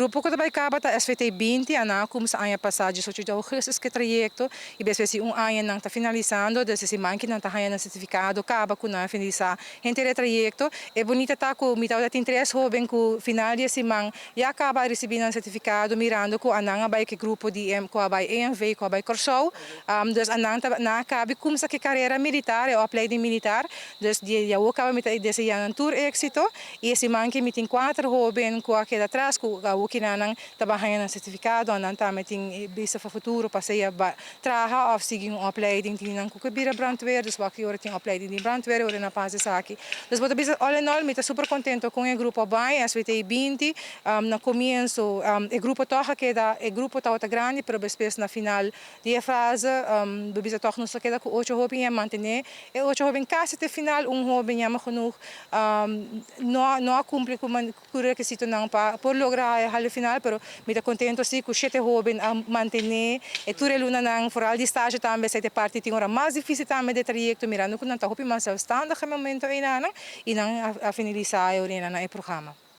Grupo ko também acaba ta SVT 20, ana como sa anya passagem so tio Augustus que trajecto e bes se anya nang ta finalizando de se manque nang ta haya nang certificado acaba com na finalizar inteiro trajecto e bonita tá com mita da tem três jovem com final de semana e acaba recebendo um certificado mirando com ananga vai que grupo de com a vai EMV com a vai Corsou dus ananga na acaba como sa que carreira militar ou opleiding militar dus die já acaba mita desse yang tour éxito e esse manque mitin quatro jovem com aquele atrás com kinanang tabahan ng sertifikado anang tamating bisa sa futuro pa saya ba traha of sige yung opleiding tinang kukabira brandwear dus waki ora ting opleiding din brandwear ora na pase sa aki dus bota bisa all in all mita super contento com o grupo bai SVT 20 na comienzo o grupo toca queda o grupo tá outra grande pero bespes na final de fase bisa toca nos queda com 8 jovens mantener e 8 jovens quase até final jovem ama genoeg não cumpre com o requisito não para por lograr al final, pero me está contento sim com 7 jovens a manter e tudo luna nang foral de estágio também se te parte tem hora mais difícil também de trajecto mirando com não tá hopi mais estando no momento aí nang a finalizar o programa.